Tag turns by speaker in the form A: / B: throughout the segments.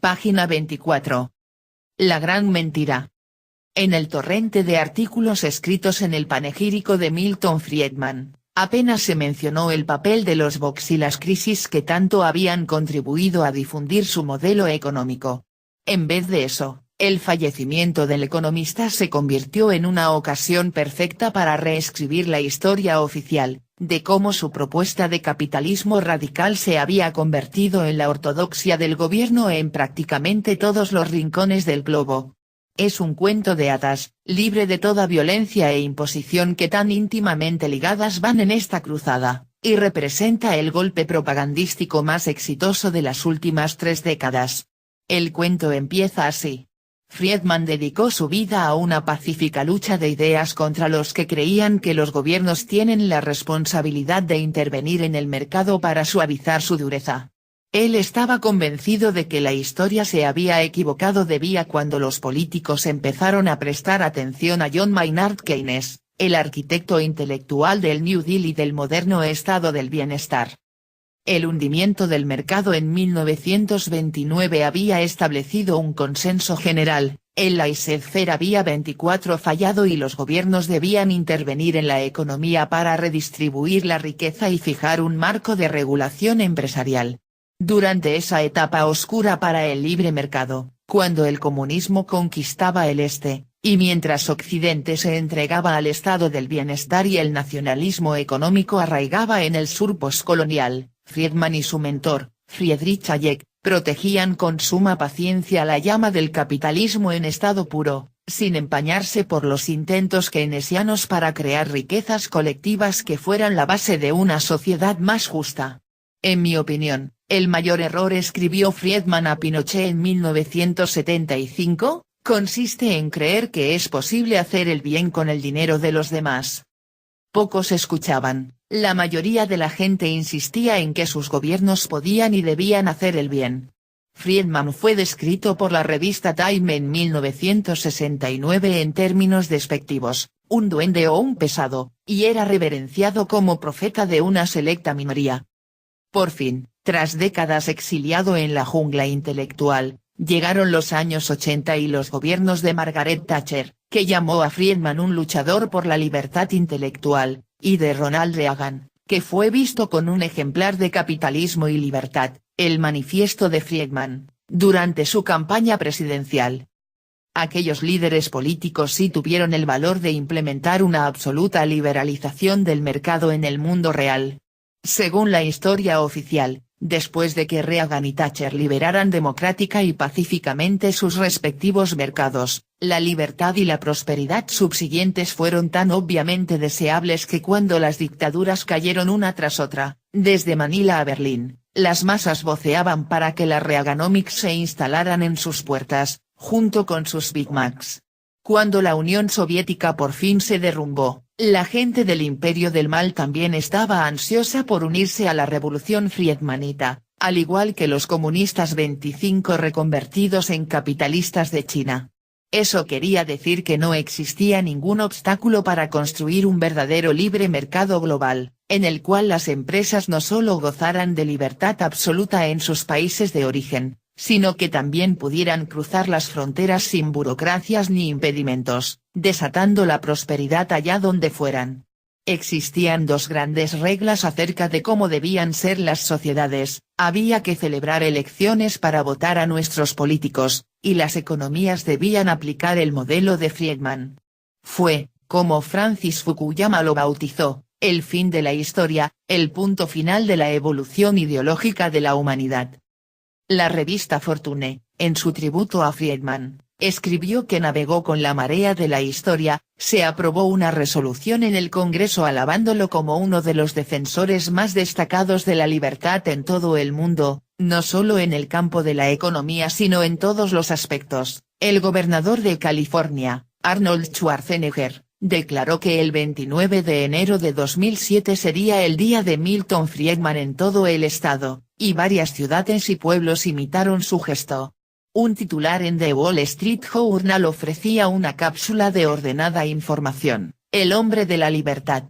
A: Página 24. La gran mentira. En el torrente de artículos escritos en el panegírico de Milton Friedman, apenas se mencionó el papel de los box y las crisis que tanto habían contribuido a difundir su modelo económico. En vez de eso, el fallecimiento del economista se convirtió en una ocasión perfecta para reescribir la historia oficial, de cómo su propuesta de capitalismo radical se había convertido en la ortodoxia del gobierno en prácticamente todos los rincones del globo. Es un cuento de hadas, libre de toda violencia e imposición que tan íntimamente ligadas van en esta cruzada, y representa el golpe propagandístico más exitoso de las últimas 3 décadas. El cuento empieza así. Friedman dedicó su vida a una pacífica lucha de ideas contra los que creían que los gobiernos tienen la responsabilidad de intervenir en el mercado para suavizar su dureza. Él estaba convencido de que la historia se había equivocado cuando los políticos empezaron a prestar atención a John Maynard Keynes, el arquitecto intelectual del New Deal y del moderno estado del bienestar. El hundimiento del mercado en 1929 había establecido un consenso general, el laissez-faire había 24 fallado y los gobiernos debían intervenir en la economía para redistribuir la riqueza y fijar un marco de regulación empresarial. Durante esa etapa oscura para el libre mercado, cuando el comunismo conquistaba el este, y mientras Occidente se entregaba al estado del bienestar y el nacionalismo económico arraigaba en el sur postcolonial, Friedman y su mentor, Friedrich Hayek, protegían con suma paciencia la llama del capitalismo en estado puro, sin empañarse por los intentos keynesianos para crear riquezas colectivas que fueran la base de una sociedad más justa. En mi opinión, el mayor error, escribió Friedman a Pinochet en 1975, consiste en creer que es posible hacer el bien con el dinero de los demás. Pocos escuchaban, la mayoría de la gente insistía en que sus gobiernos podían y debían hacer el bien. Friedman fue descrito por la revista Time en 1969 en términos despectivos, un duende o un pesado, y era reverenciado como profeta de una selecta minoría. Por fin, tras décadas exiliado en la jungla intelectual, llegaron los años 80 y los gobiernos de Margaret Thatcher, que llamó a Friedman un luchador por la libertad intelectual, y de Ronald Reagan, que fue visto con un ejemplar de Capitalismo y Libertad, el manifiesto de Friedman, durante su campaña presidencial. Aquellos líderes políticos sí tuvieron el valor de implementar una absoluta liberalización del mercado en el mundo real. Según la historia oficial, después de que Reagan y Thatcher liberaran democrática y pacíficamente sus respectivos mercados, la libertad y la prosperidad subsiguientes fueron tan obviamente deseables que cuando las dictaduras cayeron una tras otra, desde Manila a Berlín, las masas voceaban para que las Reaganomics se instalaran en sus puertas, junto con sus Big Macs. Cuando la Unión Soviética por fin se derrumbó, la gente del Imperio del Mal también estaba ansiosa por unirse a la revolución friedmanita, al igual que los comunistas 25 reconvertidos en capitalistas de China. Eso quería decir que no existía ningún obstáculo para construir un verdadero libre mercado global, en el cual las empresas no solo gozaran de libertad absoluta en sus países de origen, sino que también pudieran cruzar las fronteras sin burocracias ni impedimentos, desatando la prosperidad allá donde fueran. Existían 2 grandes reglas acerca de cómo debían ser las sociedades: había que celebrar elecciones para votar a nuestros políticos, y las economías debían aplicar el modelo de Friedman. Fue, como Francis Fukuyama lo bautizó, el fin de la historia, el punto final de la evolución ideológica de la humanidad. La revista Fortune, en su tributo a Friedman, escribió que navegó con la marea de la historia. Se aprobó una resolución en el Congreso alabándolo como uno de los defensores más destacados de la libertad en todo el mundo, no solo en el campo de la economía sino en todos los aspectos. El gobernador de California, Arnold Schwarzenegger, declaró que el 29 de enero de 2007 sería el día de Milton Friedman en todo el estado, y varias ciudades y pueblos imitaron su gesto. Un titular en The Wall Street Journal ofrecía una cápsula de ordenada información: el hombre de la libertad.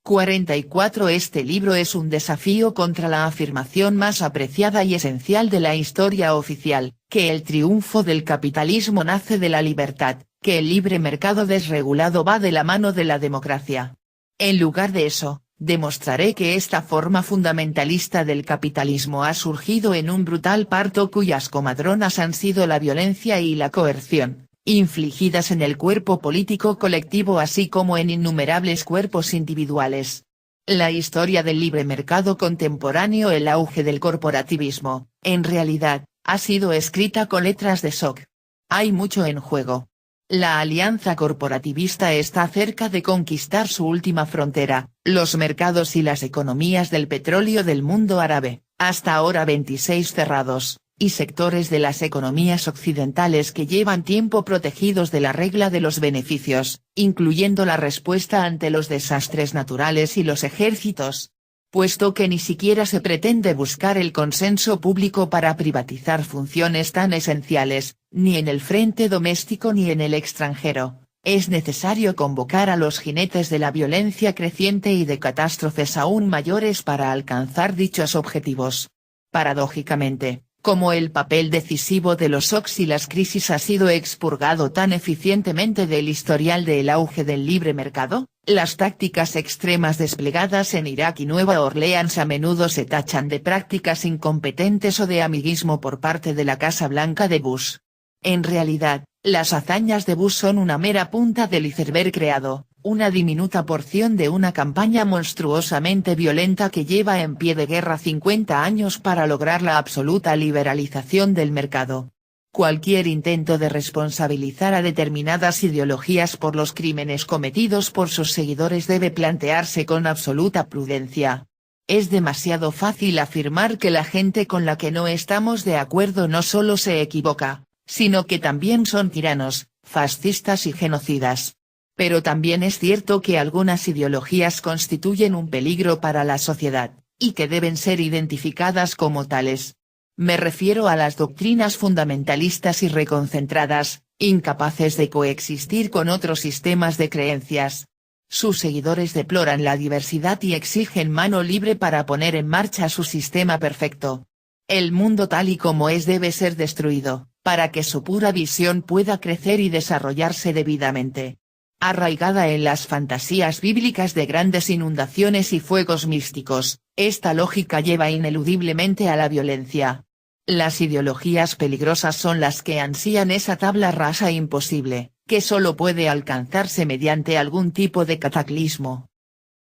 A: 44 Este libro es un desafío contra la afirmación más apreciada y esencial de la historia oficial, que el triunfo del capitalismo nace de la libertad, que el libre mercado desregulado va de la mano de la democracia. En lugar de eso, demostraré que esta forma fundamentalista del capitalismo ha surgido en un brutal parto cuyas comadronas han sido la violencia y la coerción, infligidas en el cuerpo político colectivo así como en innumerables cuerpos individuales. La historia del libre mercado contemporáneo, el auge del corporativismo, en realidad, ha sido escrita con letras de shock. Hay mucho en juego. La alianza corporativista está cerca de conquistar su última frontera, los mercados y las economías del petróleo del mundo árabe, hasta ahora 26 cerrados, y sectores de las economías occidentales que llevan tiempo protegidos de la regla de los beneficios, incluyendo la respuesta ante los desastres naturales y los ejércitos. Puesto que ni siquiera se pretende buscar el consenso público para privatizar funciones tan esenciales, ni en el frente doméstico ni en el extranjero, es necesario convocar a los jinetes de la violencia creciente y de catástrofes aún mayores para alcanzar dichos objetivos. Paradójicamente, como el papel decisivo de los shocks y las crisis ha sido expurgado tan eficientemente del historial del auge del libre mercado, las tácticas extremas desplegadas en Irak y Nueva Orleans a menudo se tachan de prácticas incompetentes o de amiguismo por parte de la Casa Blanca de Bush. En realidad, las hazañas de Bush son una mera punta del iceberg creado, una diminuta porción de una campaña monstruosamente violenta que lleva en pie de guerra 50 años para lograr la absoluta liberalización del mercado. Cualquier intento de responsabilizar a determinadas ideologías por los crímenes cometidos por sus seguidores debe plantearse con absoluta prudencia. Es demasiado fácil afirmar que la gente con la que no estamos de acuerdo no solo se equivoca, sino que también son tiranos, fascistas y genocidas. Pero también es cierto que algunas ideologías constituyen un peligro para la sociedad, y que deben ser identificadas como tales. Me refiero a las doctrinas fundamentalistas y reconcentradas, incapaces de coexistir con otros sistemas de creencias. Sus seguidores deploran la diversidad y exigen mano libre para poner en marcha su sistema perfecto. El mundo tal y como es debe ser destruido, para que su pura visión pueda crecer y desarrollarse debidamente. Arraigada en las fantasías bíblicas de grandes inundaciones y fuegos místicos, esta lógica lleva ineludiblemente a la violencia. Las ideologías peligrosas son las que ansían esa tabla rasa imposible, que solo puede alcanzarse mediante algún tipo de cataclismo.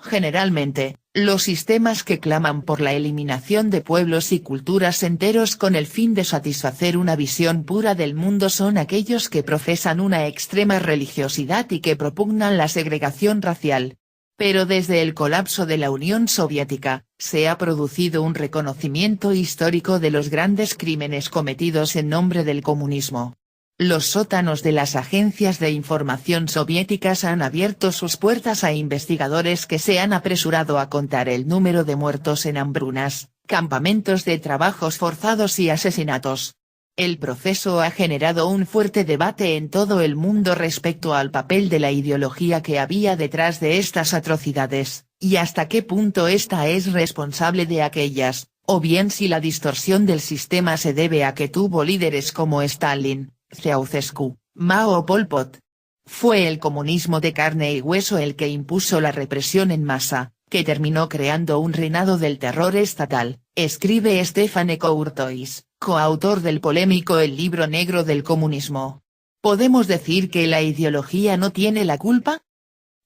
A: Generalmente, los sistemas que claman por la eliminación de pueblos y culturas enteros con el fin de satisfacer una visión pura del mundo son aquellos que profesan una extrema religiosidad y que propugnan la segregación racial. Pero desde el colapso de la Unión Soviética, se ha producido un reconocimiento histórico de los grandes crímenes cometidos en nombre del comunismo. Los sótanos de las agencias de información soviéticas han abierto sus puertas a investigadores que se han apresurado a contar el número de muertos en hambrunas, campamentos de trabajos forzados y asesinatos. El proceso ha generado un fuerte debate en todo el mundo respecto al papel de la ideología que había detrás de estas atrocidades, y hasta qué punto ésta es responsable de aquellas, o bien si la distorsión del sistema se debe a que tuvo líderes como Stalin, Ceausescu, Mao o Pol Pot. Fue el comunismo de carne y hueso el que impuso la represión en masa, que terminó creando un reinado del terror estatal, escribe Stéphane Courtois, coautor del polémico El libro negro del comunismo. ¿Podemos decir que la ideología no tiene la culpa?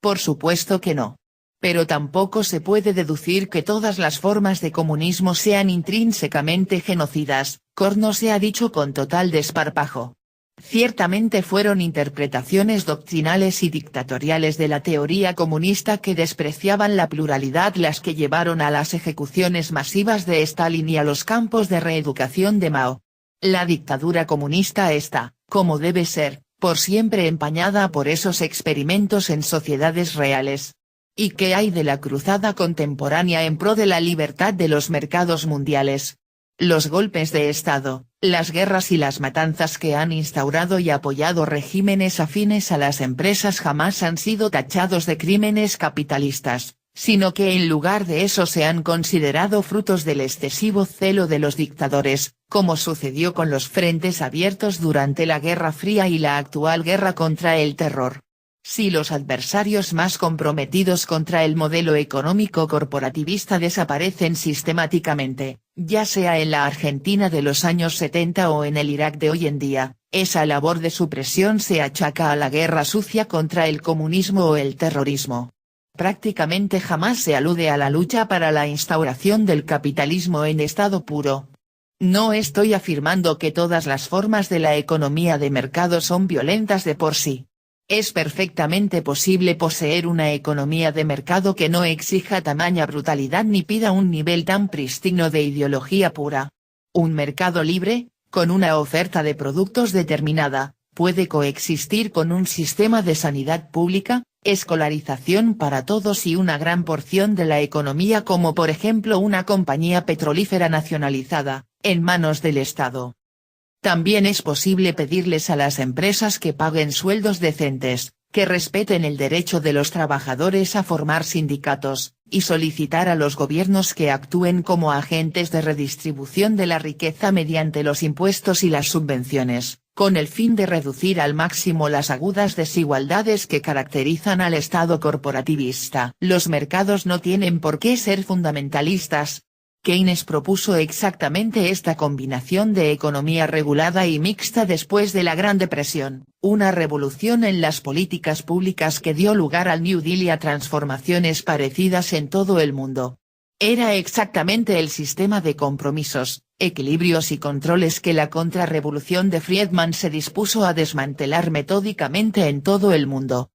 A: Por supuesto que no. Pero tampoco se puede deducir que todas las formas de comunismo sean intrínsecamente genocidas, Corno se ha dicho con total desparpajo. Ciertamente fueron interpretaciones doctrinales y dictatoriales de la teoría comunista que despreciaban la pluralidad las que llevaron a las ejecuciones masivas de Stalin y a los campos de reeducación de Mao. La dictadura comunista está, como debe ser, por siempre empañada por esos experimentos en sociedades reales. ¿Y qué hay de la cruzada contemporánea en pro de la libertad de los mercados mundiales? Los golpes de Estado, las guerras y las matanzas que han instaurado y apoyado regímenes afines a las empresas jamás han sido tachados de crímenes capitalistas, sino que en lugar de eso se han considerado frutos del excesivo celo de los dictadores, como sucedió con los frentes abiertos durante la Guerra Fría y la actual guerra contra el terror. Si los adversarios más comprometidos contra el modelo económico corporativista desaparecen sistemáticamente, ya sea en la Argentina de los años 70 o en el Irak de hoy en día, esa labor de supresión se achaca a la guerra sucia contra el comunismo o el terrorismo. Prácticamente jamás se alude a la lucha para la instauración del capitalismo en estado puro. No estoy afirmando que todas las formas de la economía de mercado son violentas de por sí. Es perfectamente posible poseer una economía de mercado que no exija tamaña brutalidad ni pida un nivel tan prístino de ideología pura. Un mercado libre, con una oferta de productos determinada, puede coexistir con un sistema de sanidad pública, escolarización para todos y una gran porción de la economía como por ejemplo una compañía petrolífera nacionalizada, en manos del Estado. También es posible pedirles a las empresas que paguen sueldos decentes, que respeten el derecho de los trabajadores a formar sindicatos, y solicitar a los gobiernos que actúen como agentes de redistribución de la riqueza mediante los impuestos y las subvenciones, con el fin de reducir al máximo las agudas desigualdades que caracterizan al Estado corporativista. Los mercados no tienen por qué ser fundamentalistas. Keynes propuso exactamente esta combinación de economía regulada y mixta después de la Gran Depresión, una revolución en las políticas públicas que dio lugar al New Deal y a transformaciones parecidas en todo el mundo. Era exactamente el sistema de compromisos, equilibrios y controles que la contrarrevolución de Friedman se dispuso a desmantelar metódicamente en todo el mundo.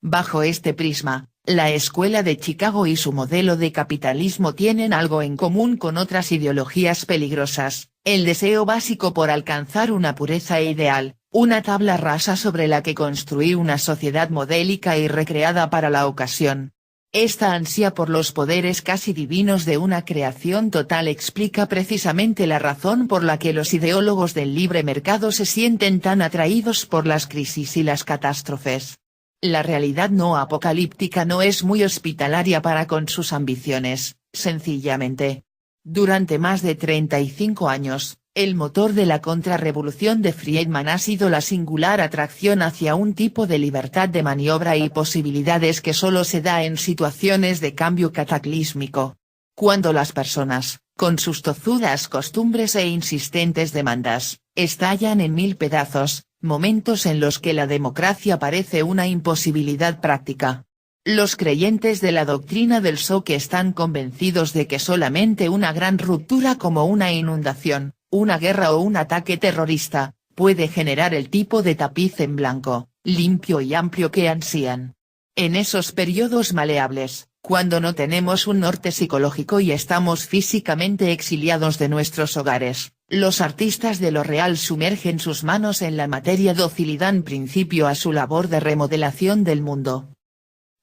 A: Bajo este prisma, la Escuela de Chicago y su modelo de capitalismo tienen algo en común con otras ideologías peligrosas, el deseo básico por alcanzar una pureza ideal, una tabla rasa sobre la que construir una sociedad modélica y recreada para la ocasión. Esta ansia por los poderes casi divinos de una creación total explica precisamente la razón por la que los ideólogos del libre mercado se sienten tan atraídos por las crisis y las catástrofes. La realidad no apocalíptica no es muy hospitalaria para con sus ambiciones, sencillamente. Durante más de 35 años, el motor de la contrarrevolución de Friedman ha sido la singular atracción hacia un tipo de libertad de maniobra y posibilidades que solo se da en situaciones de cambio cataclísmico. Cuando las personas, con sus tozudas costumbres e insistentes demandas, estallan en mil pedazos, momentos en los que la democracia parece una imposibilidad práctica. Los creyentes de la doctrina del shock están convencidos de que solamente una gran ruptura como una inundación, una guerra o un ataque terrorista, puede generar el tipo de tapiz en blanco, limpio y amplio que ansían. En esos periodos maleables, cuando no tenemos un norte psicológico y estamos físicamente exiliados de nuestros hogares, los artistas de lo real sumergen sus manos en la materia dócil y dan principio a su labor de remodelación del mundo.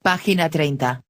A: Página 30.